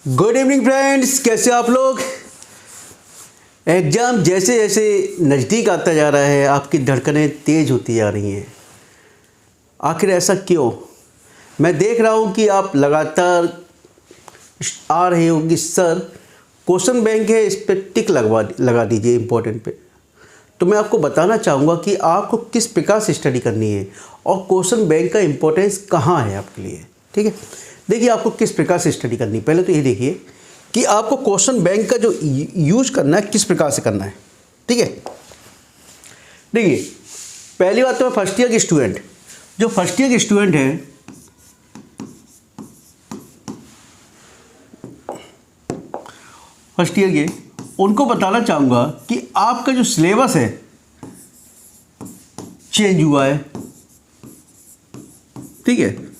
Good evening friends, कैसे आप लोग। एग्ज़ाम जैसे जैसे नज़दीक आता जा रहा है आपकी धड़कनें तेज़ होती जा रही हैं। आखिर ऐसा क्यों? मैं देख रहा हूँ कि आप लगातार आ रहे हो कि सर क्वेश्चन बैंक है, इस पर टिक लगा दीजिए इम्पोर्टेंट पे। तो मैं आपको बताना चाहूँगा कि आपको किस प्रकार से स्टडी करनी है और क्वेश्चन बैंक का इम्पोर्टेंस कहाँ है आपके लिए। ठीक है, देखिए आपको किस प्रकार से स्टडी करनी है। पहले तो ये देखिए कि आपको क्वेश्चन बैंक का जो यूज करना है किस प्रकार से करना है। ठीक है, देखिए पहली बात तो फर्स्ट ईयर के स्टूडेंट, जो फर्स्ट ईयर के स्टूडेंट हैं फर्स्ट ईयर के, उनको बताना चाहूँगा कि आपका जो सिलेबस है चेंज हुआ है। ठीक है,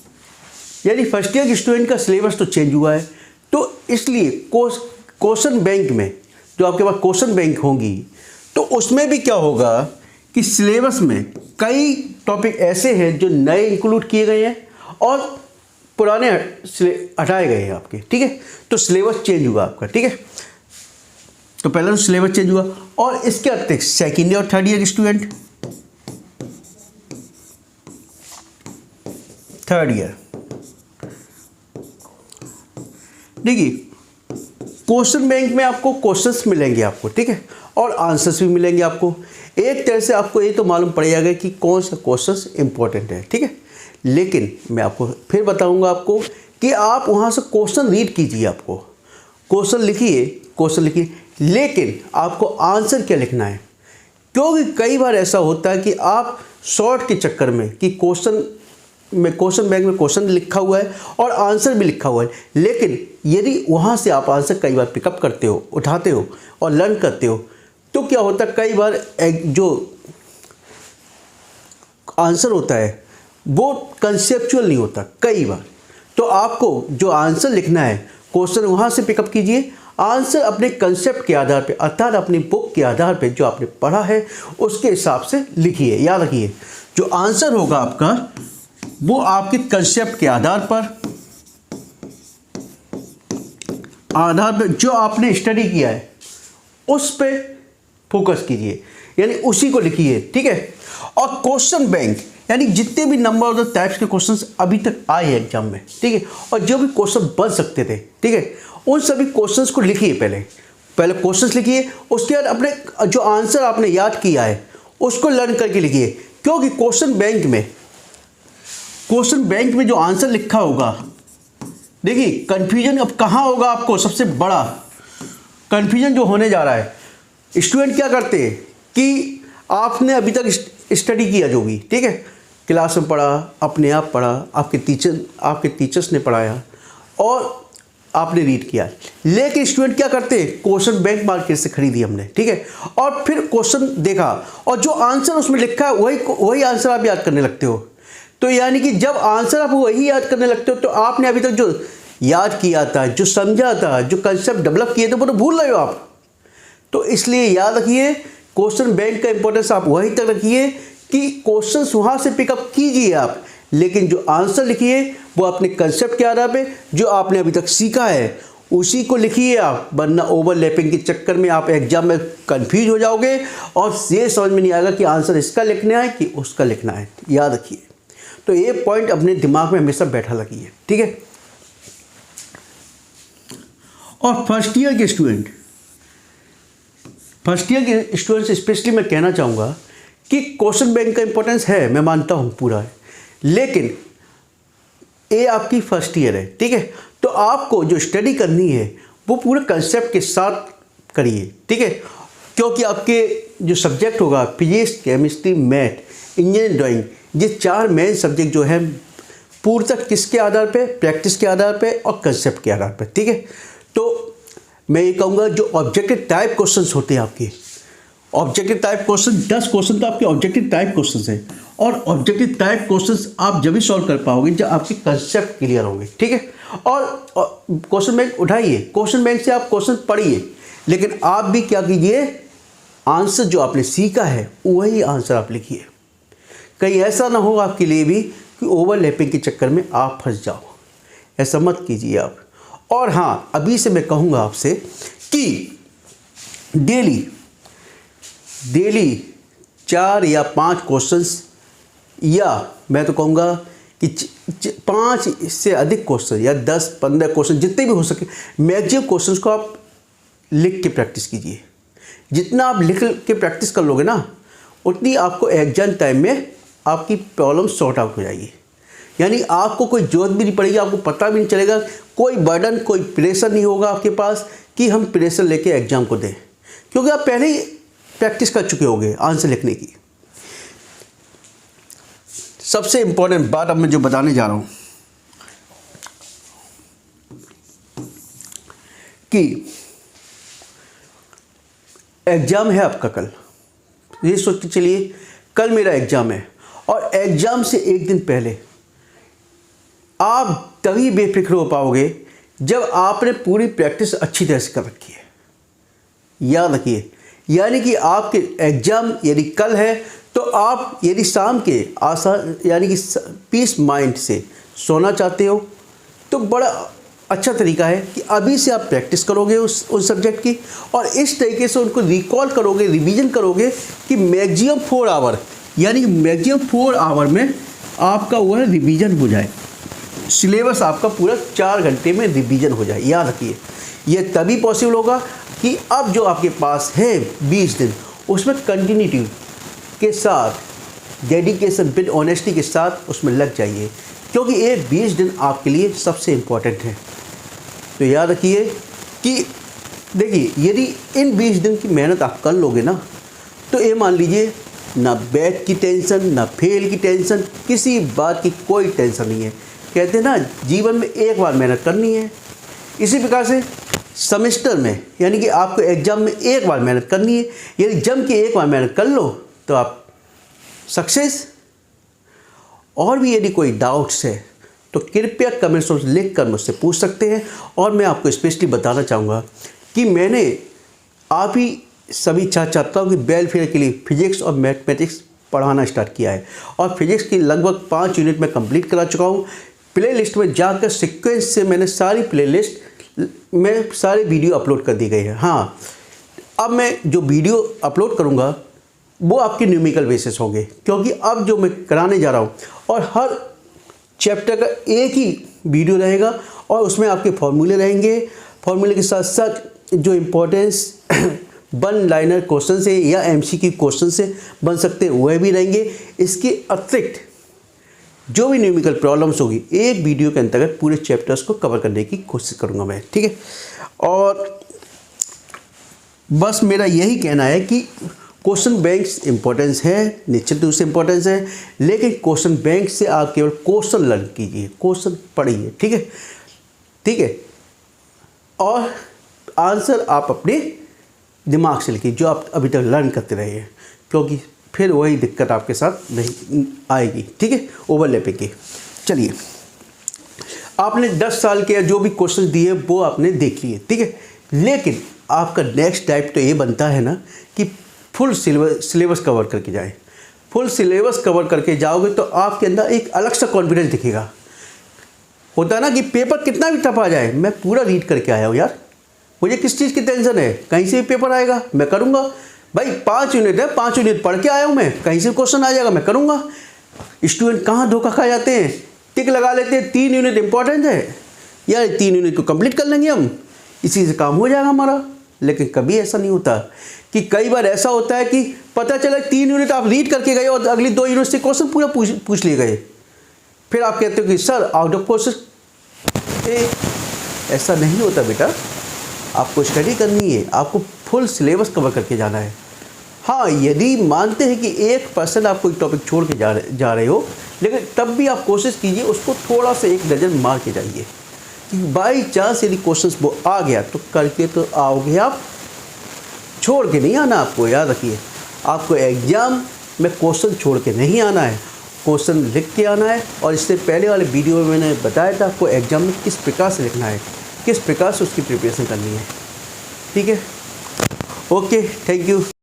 यानी फर्स्ट ईयर के स्टूडेंट का सिलेबस तो चेंज हुआ है, तो इसलिए क्वेश्चन बैंक में जो आपके पास क्वेश्चन बैंक होंगी तो उसमें भी क्या होगा कि सिलेबस में कई टॉपिक ऐसे हैं जो नए इंक्लूड किए गए हैं और पुराने हटाए गए हैं आपके। ठीक है, तो सिलेबस चेंज हुआ आपका। ठीक है, तो पहले तो सिलेबस चेंज हुआ और इसके अतिरिक्त सेकेंड ईयर और third year student, third year, देखिए क्वेश्चन बैंक में आपको क्वेश्चंस मिलेंगे आपको। ठीक है, और आंसर्स भी मिलेंगे आपको। एक तरह से आपको ये तो मालूम पड़ जाएगा कि कौन सा क्वेश्चंस इंपॉर्टेंट है। ठीक है, लेकिन मैं आपको फिर बताऊंगा आपको कि आप वहाँ से क्वेश्चन रीड कीजिए, आपको क्वेश्चन लिखिए, लेकिन आपको आंसर क्या लिखना है। क्योंकि कई बार ऐसा होता है कि आप शॉर्ट के चक्कर में कि क्वेश्चन बैंक में क्वेश्चन लिखा हुआ है और आंसर भी लिखा हुआ है, लेकिन यदि वहाँ से आप आंसर कई बार पिकअप करते हो, उठाते हो और लर्न करते हो, तो क्या होता है कई बार जो आंसर होता है वो कंसेप्चुअल नहीं होता कई बार। तो आपको जो आंसर लिखना है क्वेश्चन वहाँ से पिकअप कीजिए, आंसर अपने कंसेप्ट के आधार पे, अर्थात अपनी बुक के आधार पे जो आपने पढ़ा है उसके हिसाब से लिखिए। याद रखिए जो आंसर होगा आपका वो आपके कंसेप्ट के आधार पर जो आपने स्टडी किया है उस पे फोकस कीजिए, यानी उसी को लिखिए। ठीक है, और क्वेश्चन बैंक यानी जितने भी नंबर ऑफ द टाइप्स के क्वेश्चंस अभी तक आए हैं एग्जाम में, ठीक है, और जो भी क्वेश्चन बन सकते थे, ठीक है, उन सभी क्वेश्चंस को लिखिए। पहले क्वेश्चंस लिखिए, उसके बाद अपने जो आंसर आपने याद किया है उसको लर्न करके लिखिए। क्योंकि क्वेश्चन बैंक में जो आंसर लिखा होगा, देखिए कंफ्यूजन अब कहाँ होगा आपको। सबसे बड़ा कंफ्यूजन जो होने जा रहा है, स्टूडेंट क्या करते हैं कि आपने अभी तक स्टडी किया जो भी, ठीक है, क्लास में पढ़ा, अपने आप पढ़ा, आपके टीचर्स ने पढ़ाया और आपने रीड किया, लेकिन स्टूडेंट क्या करते हैं क्वेश्चन बैंक मार्केट से खरीदी हमने, ठीक है, और फिर क्वेश्चन देखा और जो आंसर उसमें लिखा है वही आंसर आप याद करने लगते हो। तो यानी कि जब आंसर आप वही याद करने लगते हो तो आपने अभी तक जो याद किया था, जो समझा था, जो कंसेप्ट डेवलप किए थे वो तो भूल रहे हो आप। तो इसलिए याद रखिए क्वेश्चन बैंक का इंपॉर्टेंस आप वहीं तक रखिए कि क्वेश्चंस वहाँ से पिकअप कीजिए आप, लेकिन जो आंसर लिखिए वो अपने कंसेप्ट के आधार पे जो आपने अभी तक सीखा है उसी को लिखिए आप, वरना ओवरलैपिंग के चक्कर में आप एग्जाम में कंफ्यूज हो जाओगे और ये समझ में नहीं आएगा कि आंसर इसका लिखना है कि उसका लिखना है। याद रखिए, तो ये पॉइंट अपने दिमाग में हमेशा बैठा रखिए। ठीक है, और फर्स्ट ईयर के स्टूडेंट से स्पेशली मैं कहना चाहूँगा कि क्वेश्चन बैंक का इंपॉर्टेंस है, मैं मानता हूँ पूरा है, लेकिन ये आपकी फर्स्ट ईयर है। ठीक है, तो आपको जो स्टडी करनी है वो पूरे कंसेप्ट के साथ करिए। ठीक है, क्योंकि आपके जो सब्जेक्ट होगा physics, chemistry, math, engineering, drawing, ये चार मेन सब्जेक्ट जो है पूर्णतः किसके आधार पे, प्रैक्टिस के आधार पे और कंसेप्ट के आधार पे। ठीक है, तो मैं ये कहूँगा जो ऑब्जेक्टिव टाइप क्वेश्चंस होते हैं आपके, ऑब्जेक्टिव टाइप क्वेश्चन 10 क्वेश्चन तो आपके ऑब्जेक्टिव टाइप क्वेश्चंस हैं, और ऑब्जेक्टिव टाइप क्वेश्चंस आप जब भी सॉल्व कर पाओगे जब आपके कंसेप्ट क्लियर होंगे। ठीक है, और क्वेश्चन बैंक उठाइए, क्वेश्चन बैंक से आप क्वेश्चन पढ़िए, लेकिन आप भी क्या कीजिए, आंसर जो आपने सीखा है वही आंसर आप लिखिए। कहीं ऐसा ना हो आपके लिए भी कि ओवरलैपिंग के चक्कर में आप फंस जाओ, ऐसा मत कीजिए आप। और हाँ, अभी से मैं कहूँगा आपसे कि डेली 4 या 5 क्वेश्चंस, या मैं तो कहूँगा कि 5 से अधिक क्वेश्चन या 10-15 क्वेश्चन जितने भी हो सके, मैक्सिमम क्वेश्चंस को आप लिख के प्रैक्टिस कीजिए। जितना आप लिख के प्रैक्टिस कर लोगे ना, उतनी आपको एग्जाम टाइम में आपकी प्रॉब्लम सॉर्ट आउट हो जाएगी। यानी आपको कोई जरूरत भी नहीं पड़ेगी, आपको पता भी नहीं चलेगा, कोई बर्डन, कोई प्रेशर नहीं होगा आपके पास कि हम प्रेशर लेके एग्जाम को दें, क्योंकि आप पहले ही प्रैक्टिस कर चुके होंगे आंसर लिखने की। सबसे इम्पोर्टेंट बात अब मैं जो बताने जा रहा हूँ कि एग्ज़ाम है आपका कल, ये सोच के चलिए कल मेरा एग्ज़ाम है, और एग्ज़ाम से एक दिन पहले आप तभी बेफिक्र हो पाओगे जब आपने पूरी प्रैक्टिस अच्छी तरह से कर रखी है। याद रखिए, यानी कि आपके एग्ज़ाम यदि कल है तो आप यदि शाम के आसान यानी कि पीस माइंड से सोना चाहते हो तो बड़ा अच्छा तरीका है कि अभी से आप प्रैक्टिस करोगे उस सब्जेक्ट की, और इस तरीके से उनको रिकॉल करोगे, रिवीजन करोगे कि मैक्सिमम 4 आवर, यानी कि मैक्सिमम 4 आवर में आपका वो है रिवीजन हो जाए, सिलेबस आपका पूरा 4 घंटे में रिवीजन हो जाए। याद रखिए, ये तभी पॉसिबल होगा कि अब जो आपके पास है 20 दिन, उसमें कंटिन्यूटी के साथ, डेडिकेशन विद ऑनेस्टी के साथ उसमें लग जाइए, क्योंकि ये 20 दिन आपके लिए सबसे इम्पोर्टेंट है। तो याद रखिए कि देखिए, यदि इन 20 दिन की मेहनत आप कर लोगे ना, तो ये मान लीजिए ना बैक की टेंशन, ना फेल की टेंशन, किसी बात की कोई टेंशन नहीं है। कहते हैं ना, जीवन में एक बार मेहनत करनी है। इसी प्रकार से सेमेस्टर में, यानी कि आपको एग्ज़ाम में एक बार मेहनत करनी है। यदि जम के एक बार मेहनत कर लो तो आप सक्सेस। और भी यदि कोई डाउट्स है तो कृपया कमेंट्स में लिख कर मुझसे पूछ सकते हैं। और मैं आपको स्पेशली बताना चाहूँगा कि मैंने आप ही सभी छात्रों की वेलफेयर के लिए फिजिक्स और मैथमेटिक्स पढ़ाना स्टार्ट किया है, और फिजिक्स की लगभग 5 यूनिट में कंप्लीट करा चुका हूँ। प्ले लिस्ट में जाकर सीक्वेंस से मैंने सारी प्ले लिस्ट में सारे वीडियो अपलोड कर दी गई है। हाँ, अब मैं जो वीडियो अपलोड करूँगा वो आपके न्यूमेरिकल बेसिस होंगे, क्योंकि अब जो मैं कराने जा रहा हूँ, और हर चैप्टर का एक ही वीडियो रहेगा, और उसमें आपके फॉर्मूले रहेंगे। फॉर्मूले के साथ साथ जो इम्पोर्टेंस 1 लाइनर क्वेश्चन से या MCQ क्वेश्चन से बन सकते हैं वह भी रहेंगे। इसके अतिरिक्त जो भी न्यूमेरिकल प्रॉब्लम्स होगी, एक वीडियो के अंतर्गत पूरे चैप्टर्स को कवर करने की कोशिश करूँगा मैं, ठीक है। और बस मेरा यही कहना है कि क्वेश्चन बैंक्स इंपॉर्टेंस है, निश्चित रूप से इंपॉर्टेंस है, लेकिन क्वेश्चन बैंक से आप केवल क्वेश्चन लर्न कीजिए, क्वेश्चन पढ़िए, ठीक है, ठीक है। और आंसर आप अपने दिमाग से लिखिए, जो आप अभी तक लर्न करते रहे हैं, क्योंकि फिर वही दिक्कत आपके साथ नहीं आएगी, ठीक है, ओवरलैपिंग की। चलिए, आपने 10 साल के जो भी क्वेश्चन दिए वो आपने देख लिए, ठीक है, लेकिन आपका नेक्स्ट टाइप तो ये बनता है ना कि फुल सिलेबस कवर करके जाए। फुल सिलेबस कवर करके जाओगे तो आपके अंदर एक अलग सा कॉन्फिडेंस दिखेगा। होता है ना कि पेपर कितना भी टफ आ जाए, मैं पूरा रीड करके आया हूँ यार, मुझे किस चीज़ की टेंशन है, कहीं से भी पेपर आएगा मैं करूँगा। भाई 5 यूनिट है, 5 यूनिट पढ़ के आया हूँ मैं, कहीं से क्वेश्चन आ जाएगा मैं करूँगा। स्टूडेंट कहाँ धोखा खा जाते हैं, टिक लगा लेते हैं 3 यूनिट इंपॉर्टेंट है यार, 3 यूनिट को कंप्लीट कर लेंगे हम, इसी से काम हो जाएगा हमारा। लेकिन कभी ऐसा नहीं होता। कि कई बार ऐसा होता है कि पता चला 3 यूनिट आप रीड करके गए और अगली 2 यूनिट से क्वेश्चन पूरा पूछ लिए गए, फिर आप कहते हो कि सर आउट ऑफ प्रोसेस। ऐसा नहीं होता बेटा, आपको स्टडी करनी है, आपको फुल सिलेबस कवर करके जाना है। हाँ, यदि मानते हैं कि 1% आप कोई टॉपिक छोड़ के जा रहे हो, लेकिन तब भी आप कोशिश कीजिए उसको थोड़ा सा एक नज़र मार के जाइए कि बाई चांस यदि क्वेश्चन वो आ गया तो करके तो आओगे आप, छोड़ के नहीं आना। आपको याद रखिए, आपको एग्ज़ाम में क्वेश्चन छोड़ के नहीं आना है, क्वेश्चन लिख के आना है। और इससे पहले वाले वीडियो में मैंने बताया था आपको एग्ज़ाम में किस प्रकार से लिखना है, किस प्रकार से उसकी प्रिपरेशन करनी है, ठीक है। Okay, thank you.